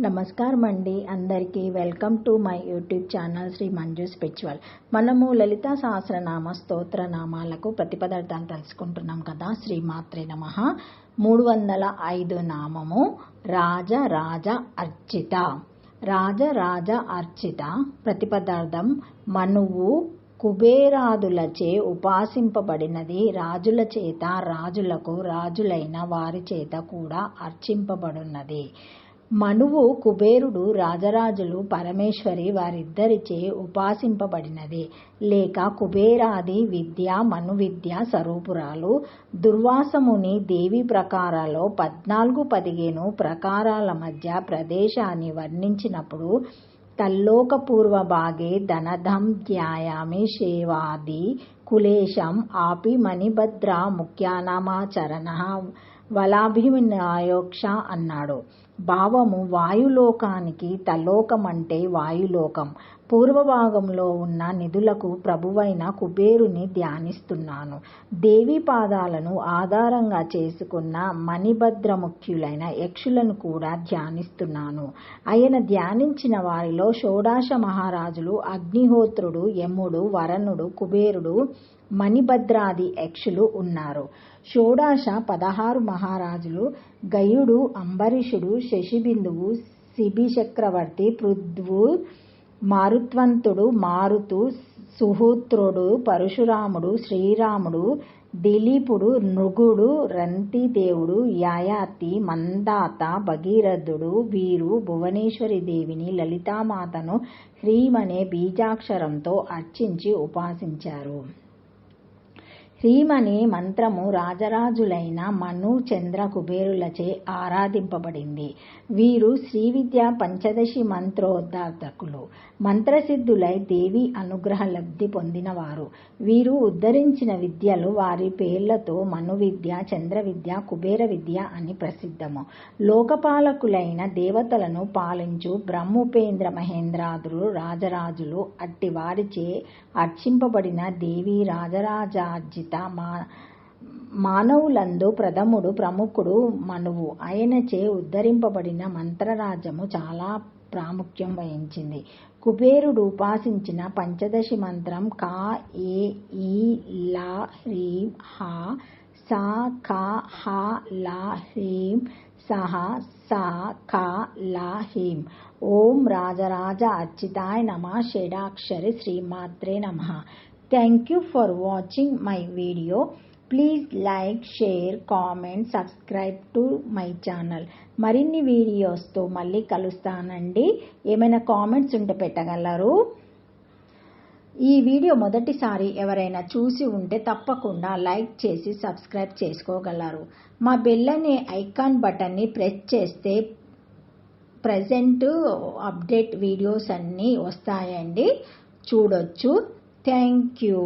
నమస్కారం అండి అందరికీ welcome to my YouTube channel Shri Manju spiritual. మనము లలితా సహస్రనామ స్తోత్ర నామాలకు ప్రతిపదార్థాలు తెలుసుకుంటున్నాం కదా. శ్రీమాత్రే నమః. 305 నామము రాజ రాజ అర్చిత. రాజ రాజ అర్చిత ప్రతిపదార్థం మనువు కుబేరాదులచే ఉపాసింపబడినది, రాజుల చేత రాజులకు రాజులైన వారి చేత కూడా అర్చింపబడినది. మనువు కుబేరుడు రాజరాజులు పరమేశ్వరి వారిద్దరిచే ఉపాసింపబడినది, లేక కుబేరాది విద్య మను విద్య స్వరూపురాలు. దుర్వాసముని దేవి ప్రకారాల్లో 14-15 ప్రకారాల మధ్య ప్రదేశాన్ని వర్ణించినప్పుడు తల్లోక పూర్వ భాగే ధనధం ధ్యాయామి సేవాది కులేశం ఆపి మణిభద్ర ముఖ్యానామాచరణ వలాభివినాయోక్ష అన్నాడు. భావము వాయులోకానికి తలోకం అంటే వాయులోకం. పూర్వభాగంలో ఉన్న నిధులకు ప్రభువైన కుబేరుని ధ్యానిస్తున్నాను. దేవి పాదాలను ఆధారంగా చేసుకున్న మణిభద్రముఖ్యులైన యక్షులను కూడా ధ్యానిస్తున్నాను. ఆయన ధ్యానించిన వారిలో షోడాశ మహారాజులు అగ్నిహోత్రుడు, యముడు, వరణుడు, కుబేరుడు, మణిభద్రాది యక్షులు ఉన్నారు. షోడాశ 16 మహారాజులు గయుడు, అంబరీషుడు, శశిబిందువు, శిబిచక్రవర్తి, పృథ్వు, మారుత్వంతుడు, మారుతు, సుహూత్రుడు, పరశురాముడు, శ్రీరాముడు, దిలీపుడు, నృగుడు, రంతిదేవుడు, యయాతి, మందాత, భగీరథుడు వీరు భువనేశ్వరి దేవిని లలితామాతను హ్రీమనే బీజాక్షరంతో అర్చించి ఉపాసించారు. హ్రీమనే మంత్రము రాజరాజులైన మను, చంద్ర, కుబేరులచే ఆరాధింపబడింది. వీరు శ్రీవిద్య పంచదశి మంత్రోద్ధారకులు. మంత్రసిద్ధులై దేవి అనుగ్రహ లబ్ధి పొందినవారు. వీరు ఉద్ధరించిన విద్యలు వారి పేర్లతో మను విద్య, చంద్ర విద్య, కుబేర విద్య అని ప్రసిద్ధము. లోకపాలకులైన దేవతలను పాలించు బ్రహ్మోపేంద్ర మహేంద్రాదులు రాజరాజులు. అట్టి వారిచే అర్చింపబడిన దేవి రాజరాజార్జిత. మానవులందు ప్రథముడు ప్రముఖుడు మనువు. ఆయనచే ఉద్ధరింపబడిన మంత్రరాజ్యము చాలా ప్రాముఖ్యం వహించింది. కుబేరుడు ఉపాసించిన పంచదశి మంత్రం కా ఏ ఈ లా హ్రీం హా సా కా హా లా హ్రీం సహ సా కా లా హ్రీం. ఓం రాజరాజ అర్చితాయ నమః. షడాక్షరి శ్రీమాత్రే నమః. Thank you for watching my video. Please like, share, comment, subscribe to my channel. మరిన్ని వీడియోస్తో మళ్ళీ కలుస్తానండి. ఏమైనా కామెంట్స్ ఉంటే పెట్టగలరు. ఈ వీడియో మొదటిసారి ఎవరైనా చూసి ఉంటే తప్పకుండా లైక్ చేసి సబ్స్క్రైబ్ చేసుకోగలరు. మా బెల్ అనే ఐకాన్ బటన్ని ప్రెస్ చేస్తే ప్రజెంట్ అప్డేట్ వీడియోస్ అన్నీ వస్తాయండి, చూడొచ్చు. Thank you.